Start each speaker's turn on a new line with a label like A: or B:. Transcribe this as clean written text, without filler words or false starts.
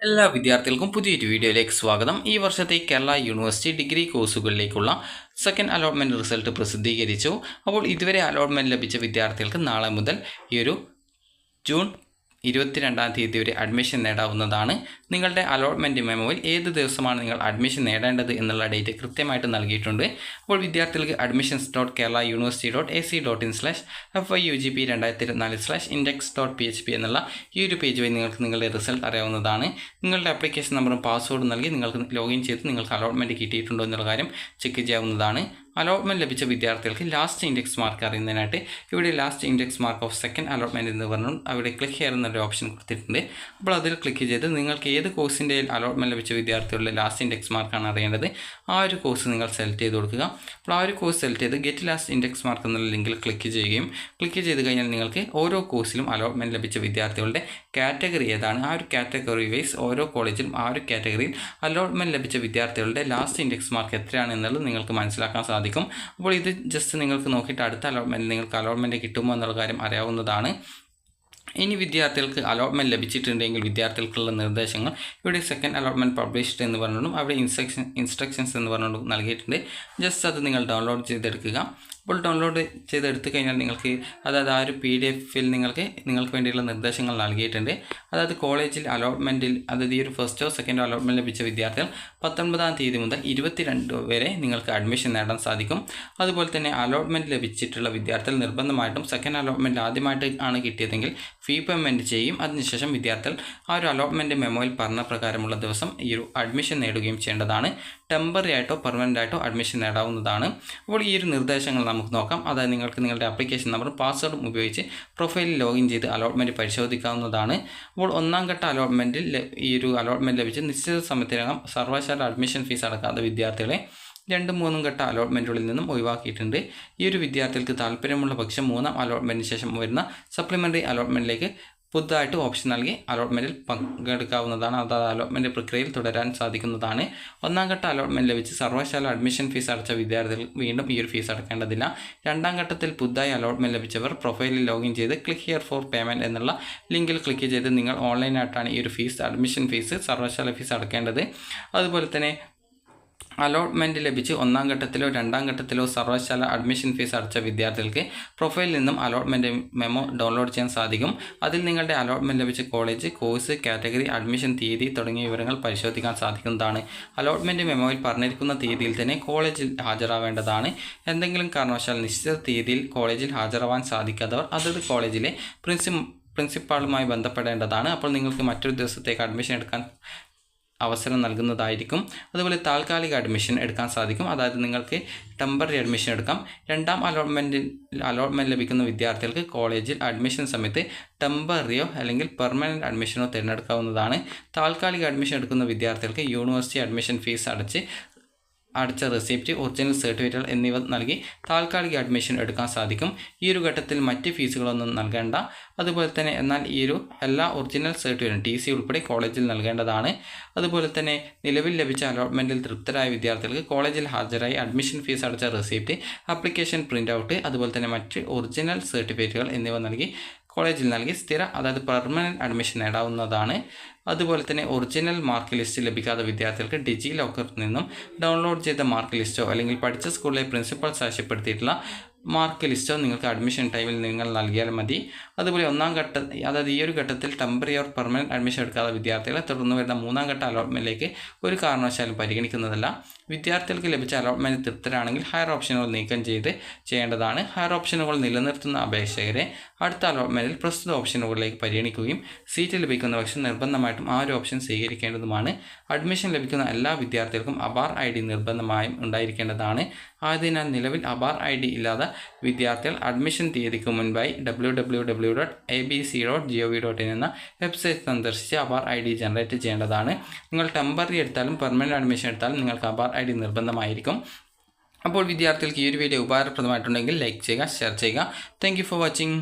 A: എല്ലാ വിദ്യാർത്ഥികൾക്കും പുതിയൊരു വീഡിയോയിലേക്ക് സ്വാഗതം. ഈ വർഷത്തെ കേരള യൂണിവേഴ്സിറ്റി ഡിഗ്രി കോഴ്സുകളിലേക്കുള്ള സെക്കൻഡ് അലോട്ട്മെൻറ്റ് റിസൾട്ട് പ്രസിദ്ധീകരിച്ചു. അപ്പോൾ ഇതുവരെ അലോട്ട്മെൻറ്റ് ലഭിച്ച വിദ്യാർത്ഥികൾക്ക് നാളെ മുതൽ ഈ ഒരു ജൂൺ 22-ാം തീയതി വരെ അഡ്മിഷൻ നേടാവുന്നതാണ്. നിങ്ങളുടെ അലോട്ട്മെൻറ്റ് മെമ്മോയിൽ ഏത് ദിവസമാണ് നിങ്ങൾ അഡ്മിഷൻ നേടേണ്ടത് എന്നുള്ള ഡേറ്റ് കൃത്യമായിട്ട് നൽകിയിട്ടുണ്ട്. അപ്പോൾ വിദ്യാർത്ഥികൾക്ക് admissions.keralauniversity.ac.in/FYUGP 2024/index.php എന്നുള്ള ഈ ഒരു പേജ് വഴി നിങ്ങൾക്ക് നിങ്ങളുടെ റിസൾട്ട് അറിയാവുന്നതാണ്. നിങ്ങളുടെ ആപ്ലിക്കേഷൻ നമ്പറും പാസ്വേഡും നൽകി നിങ്ങൾക്ക് ലോഗിൻ ചെയ്ത് നിങ്ങൾക്ക് അലോട്ട്മെൻറ്റ് കിട്ടിയിട്ടുണ്ടോ എന്നുള്ള കാര്യം ചെക്ക് ചെയ്യാവുന്നതാണ്. അലോട്ട്മെൻറ്റ് ലഭിച്ച വിദ്യാർത്ഥികൾക്ക് ലാസ്റ്റ് ഇൻഡെക്സ് മാർക്ക് അറിയുന്നതിനായിട്ട് ഇവിടെ last index mark of second allotment എന്ന് പറഞ്ഞു അവിടെ ക്ലിക്ക് ചെയ്യുന്നൊരു ഓപ്ഷൻ കൊടുത്തിട്ടുണ്ട്. അപ്പോൾ അതിൽ ക്ലിക്ക് ചെയ്ത് നിങ്ങൾക്ക് ഏത് കോഴ്സിൻ്റെ അലോട്ട്മെൻറ്റ് ലഭിച്ച വിദ്യാർത്ഥികളുടെ ലാസ്റ്റ് ഇൻഡെക്സ് മാർക്കാണ് അറിയേണ്ടത് ആ ഒരു കോഴ്സ് നിങ്ങൾ സെലക്ട് ചെയ്ത് കൊടുക്കുക. അപ്പോൾ ആ ഒരു കോഴ്സ് സെലക്ട് ചെയ്ത് ഗെറ്റ് ലാസ്റ്റ് ഇൻഡെക്സ് മാർക്ക് എന്നുള്ള ലിങ്കിൽ ക്ലിക്ക് ചെയ്യുകയും ക്ലിക്ക് ചെയ്ത് കഴിഞ്ഞാൽ നിങ്ങൾക്ക് ഓരോ കോഴ്സിലും അലോട്ട്മെൻറ്റ് ലഭിച്ച വിദ്യാർത്ഥികളുടെ കാറ്റഗറി ഏതാണ് ആ ഒരു കാറ്റഗറി വൈസ് ഓരോ കോളേജിലും ആ ഒരു കാറ്റഗറിയിൽ അലോട്ട്മെൻറ്റ് ലഭിച്ച വിദ്യാർത്ഥികളുടെ ലാസ്റ്റ് ഇൻഡെക്സ് മാർക്ക് എത്രയാണ് എന്നുള്ളത് നിങ്ങൾക്ക് മനസ്സിലാക്കാൻ സാധിക്കും. അപ്പോൾ ഇത് ജസ്റ്റ് നിങ്ങൾക്ക് നോക്കിയിട്ട് അടുത്ത അലോട്ട്മെൻറ്റിൽ നിങ്ങൾക്ക് അലോട്ട്മെൻറ്റ് കിട്ടുമോ എന്നുള്ള കാര്യം അറിയാവുന്നതാണ്. ഇനി വിദ്യാർത്ഥികൾക്ക് അലോട്ട്മെൻറ്റ് ലഭിച്ചിട്ടുണ്ടെങ്കിൽ വിദ്യാർത്ഥികൾക്കുള്ള നിർദ്ദേശങ്ങൾ ഇവിടെ സെക്കൻഡ് അലോട്ട്മെൻറ്റ് പബ്ലിഷ്ഡ് എന്ന് പറഞ്ഞുകൊണ്ടും അവിടെ ഇൻസ്ട്രക്ഷൻസ് എന്ന് പറഞ്ഞുകൊണ്ട് നൽകിയിട്ടുണ്ട്. ജസ്റ്റ് അത് നിങ്ങൾ ഡൗൺലോഡ് ചെയ്തെടുക്കുക. അപ്പോൾ ഡൗൺലോഡ് ചെയ്തെടുത്ത് കഴിഞ്ഞാൽ നിങ്ങൾക്ക് അതായത് ആ ഒരു PDF-ൽ നിങ്ങൾക്ക് വേണ്ടിയുള്ള നിർദ്ദേശങ്ങൾ നൽകിയിട്ടുണ്ട്. അതായത് കോളേജിൽ അലോട്ട്മെൻറ്റിൽ അതായത് ഈ ഒരു ഫസ്റ്റോ സെക്കൻഡോ അലോട്ട്മെൻറ്റ് ലഭിച്ച വിദ്യാർത്ഥികൾ 19-ാം തീയതി മുതൽ 22 വരെ നിങ്ങൾക്ക് അഡ്മിഷൻ നേടാൻ സാധിക്കും. അതുപോലെ തന്നെ അലോട്ട്മെൻറ്റ് ലഭിച്ചിട്ടുള്ള വിദ്യാർത്ഥികൾ നിർബന്ധമായിട്ടും സെക്കൻഡ് അലോട്ട്മെൻറ്റ് ആദ്യമായിട്ട് ആണ് കിട്ടിയതെങ്കിൽ ഫീ പേയ്മെൻറ്റ് ചെയ്യും. അതിനുശേഷം വിദ്യാർത്ഥികൾ ആ ഒരു അലോട്ട്മെൻറ്റ് മെമ്മോയിൽ പറഞ്ഞ പ്രകാരമുള്ള ദിവസം ഈ ഒരു അഡ്മിഷൻ നേടുകയും ചെയ്യേണ്ടതാണ്. ടെമ്പററി ആയിട്ടോ പെർമനൻ്റ് ആയിട്ടോ അഡ്മിഷൻ നേടാവുന്നതാണ്. അപ്പോൾ ഈ ഒരു നിർദ്ദേശങ്ങൾ നമുക്ക് നോക്കാം. അതായത് നിങ്ങൾക്ക് നിങ്ങളുടെ ആപ്ലിക്കേഷൻ നമ്പറും പാസ്വേഡും ഉപയോഗിച്ച് പ്രൊഫൈലിൽ ലോഗിൻ ചെയ്ത് അലോട്ട്മെൻറ്റ് പരിശോധിക്കാവുന്നതാണ്. അപ്പോൾ ഒന്നാം ഘട്ട അലോട്ട്മെൻറ്റിൽ ഈ ഒരു അലോട്ട്മെൻറ്റ് ലഭിച്ച് നിശ്ചിത സമയത്തിനകം സർവ്വശാല അഡ്മിഷൻ ഫീസ് അടക്കാത്ത വിദ്യാർത്ഥികളെ 2-3 ഘട്ട അലോട്ട്മെൻറ്റുകളിൽ നിന്നും ഒഴിവാക്കിയിട്ടുണ്ട്. ഈ ഒരു വിദ്യാർത്ഥികൾക്ക് താല്പര്യമുള്ള പക്ഷം 3-ാം അലോട്ട്മെൻറ്റിന് ശേഷം വരുന്ന സപ്ലിമെൻ്ററി അലോട്ട്മെൻറ്റിലേക്ക് പുതുതായിട്ട് ഓപ്ഷൻ നൽകി അലോട്ട്മെൻറ്റിൽ പങ്കെടുക്കാവുന്നതാണ്. അതായത് അലോട്ട്മെൻറ്റ് പ്രക്രിയയിൽ തുടരാൻ സാധിക്കുന്നതാണ്. ഒന്നാം ഘട്ട അലോട്ട്മെൻറ്റ് ലഭിച്ച് സർവ്വശാല അഡ്മിഷൻ ഫീസ് അടച്ച വിദ്യാർത്ഥികൾ വീണ്ടും ഈ ഒരു ഫീസ് അടക്കേണ്ടതില്ല. രണ്ടാം ഘട്ടത്തിൽ പുതുതായി അലോട്ട്മെൻറ്റ് ലഭിച്ചവർ പ്രൊഫൈലിൽ ലോഗിൻ ചെയ്ത് ക്ലിക്ക് ഹിയർ ഫോർ പേയ്മെൻറ്റ് എന്നുള്ള ലിങ്കിൽ ക്ലിക്ക് ചെയ്ത് നിങ്ങൾ ഓൺലൈനായിട്ടാണ് ഈ ഒരു ഫീസ് അഡ്മിഷൻ ഫീസ് സർവ്വശാല ഫീസ് അടക്കേണ്ടത്. അതുപോലെ തന്നെ അലോട്ട്മെൻറ്റ് ലഭിച്ച് ഒന്നാം ഘട്ടത്തിലോ രണ്ടാം ഘട്ടത്തിലോ സർവ്വശാല അഡ്മിഷൻ ഫീസ് അടച്ച വിദ്യാർത്ഥികൾക്ക് പ്രൊഫൈലിൽ നിന്നും അലോട്ട്മെൻറ്റ് മെമ്മോ ഡൗൺലോഡ് ചെയ്യാൻ സാധിക്കും. അതിൽ നിങ്ങളുടെ അലോട്ട്മെൻറ്റ് ലഭിച്ച കോളേജ്, കോഴ്സ്, കാറ്റഗറി, അഡ്മിഷൻ തീയതി തുടങ്ങിയ വിവരങ്ങൾ പരിശോധിക്കാൻ സാധിക്കുന്നതാണ്. അലോട്ട്മെൻറ്റ് മെമ്മോയിൽ പറഞ്ഞിരിക്കുന്ന തീയതിയിൽ തന്നെ കോളേജിൽ ഹാജരാവേണ്ടതാണ്. എന്തെങ്കിലും കാരണവശാൽ നിശ്ചിത തീയതിയിൽ കോളേജിൽ ഹാജരാവാൻ സാധിക്കാത്തവർ അതത് കോളേജിലെ പ്രിൻസിപ്പാളുമായി ബന്ധപ്പെടേണ്ടതാണ്. അപ്പോൾ നിങ്ങൾക്ക് മറ്റൊരു ദിവസത്തേക്ക് അഡ്മിഷൻ എടുക്കാൻ അവസരം നൽകുന്നതായിരിക്കും. അതുപോലെ താൽക്കാലിക അഡ്മിഷൻ എടുക്കാൻ സാധിക്കും. അതായത് നിങ്ങൾക്ക് ടെമ്പററി അഡ്മിഷൻ എടുക്കാം. രണ്ടാം അലോട്ട്മെൻറ്റ് ലഭിക്കുന്ന വിദ്യാർത്ഥികൾക്ക് കോളേജിൽ അഡ്മിഷൻ സമയത്ത് ടെമ്പററിയോ അല്ലെങ്കിൽ പെർമനൻറ്റ് അഡ്മിഷനോ തിരഞ്ഞെടുക്കാവുന്നതാണ്. താൽക്കാലിക അഡ്മിഷൻ എടുക്കുന്ന വിദ്യാർത്ഥികൾക്ക് യൂണിവേഴ്സിറ്റി അഡ്മിഷൻ ഫീസ് അടച്ച റെസിപ്റ്റ്, ഒറിജിനൽ സർട്ടിഫിക്കറ്റുകൾ എന്നിവ നൽകി താൽക്കാലിക അഡ്മിഷൻ എടുക്കാൻ സാധിക്കും. ഈ ഒരു ഘട്ടത്തിൽ മറ്റ് ഫീസുകളൊന്നും നൽകേണ്ട. അതുപോലെ തന്നെ എന്നാൽ ഈ ഒരു എല്ലാ ഒറിജിനൽ സർട്ടിഫിക്കറ്റും TC ഉൾപ്പെടെ കോളേജിൽ നൽകേണ്ടതാണ്. അതുപോലെ തന്നെ നിലവിൽ ലഭിച്ച അലോട്ട്മെൻറ്റിൽ തൃപ്തരായ വിദ്യാർത്ഥികൾക്ക് കോളേജിൽ ഹാജരായി അഡ്മിഷൻ ഫീസ് അടച്ച റെസിപ്റ്റ്, ആപ്ലിക്കേഷൻ പ്രിൻ്റ് ഔട്ട്, അതുപോലെ തന്നെ മറ്റ് ഒറിജിനൽ സർട്ടിഫിക്കറ്റുകൾ എന്നിവ നൽകി കോളേജിൽ നൽകി അതായത് പെർമനൻറ്റ് അഡ്മിഷൻ നേടാവുന്നതാണ്. അതുപോലെ തന്നെ ഒറിജിനൽ മാർക്ക് ലിസ്റ്റ് ലഭിക്കാത്ത വിദ്യാർത്ഥികൾക്ക് ഡിജി ലോക്കറിൽ നിന്നും ഡൗൺലോഡ് ചെയ്ത മാർക്ക് ലിസ്റ്റോ അല്ലെങ്കിൽ പഠിച്ച സ്കൂളിലെ പ്രിൻസിപ്പൽ സാക്ഷ്യപ്പെടുത്തിയിട്ടുള്ള മാർക്ക് ലിസ്റ്റോ നിങ്ങൾക്ക് അഡ്മിഷൻ ടൈമിൽ നിങ്ങൾ നൽകിയാൽ മതി. അതുപോലെ അതായത് ഈ ഒരു ഘട്ടത്തിൽ ടെമ്പററി ഓർ പെർമനൻറ്റ് അഡ്മിഷൻ എടുക്കാത്ത വിദ്യാർത്ഥികളെ തുടർന്ന് വരുന്ന 3-ാം ഘട്ട അലോട്ട്മെൻറ്റിലേക്ക് ഒരു കാരണവശാലും പരിഗണിക്കുന്നതല്ല. വിദ്യാർത്ഥികൾക്ക് ലഭിച്ച അലോട്ട്മെൻറ്റ് തൃപ്തരാണെങ്കിൽ ഹയർ ഓപ്ഷനുകൾ നീക്കം ചെയ്യേണ്ടതാണ്. ഹയർ ഓപ്ഷനുകൾ നിലനിർത്തുന്ന അപേക്ഷകരെ അടുത്ത അലോട്ട്മെൻറ്റിൽ പ്രസ്തുത ഓപ്ഷനുകളിലേക്ക് പരിഗണിക്കുകയും സീറ്റ് ലഭിക്കുന്ന പക്ഷം നിർബന്ധമായിട്ടും ആ ഒരു ഓപ്ഷൻ സ്വീകരിക്കേണ്ടതുമാണ്. അഡ്മിഷൻ ലഭിക്കുന്ന എല്ലാ വിദ്യാർത്ഥികൾക്കും അബാർ ID നിർബന്ധമായും ഉണ്ടായിരിക്കേണ്ടതാണ്. ആയതിനാൽ നിലവിൽ അബാർ ID ഇല്ലാത്ത വിദ്യാർത്ഥികൾ അഡ്മിഷൻ തീയതിക്ക് മുൻപായി www.abc.gov.in എന്ന വെബ്സൈറ്റ് സന്ദർശിച്ച് അബാർ ID ജനറേറ്റ് ചെയ്യേണ്ടതാണ്. നിങ്ങൾ ടെമ്പററി എടുത്താലും പെർമനൻറ്റ് അഡ്മിഷൻ എടുത്താലും നിങ്ങൾക്ക് അബാർ ID നിർബന്ധമായിരിക്കും. അപ്പോൾ വിദ്യാർത്ഥികൾക്ക് ഈ ഒരു വീഡിയോ ഉപകാരപ്രദമായിട്ടുണ്ടെങ്കിൽ ലൈക്ക് ചെയ്യുക, ഷെയർ ചെയ്യുക. Thank you for watching.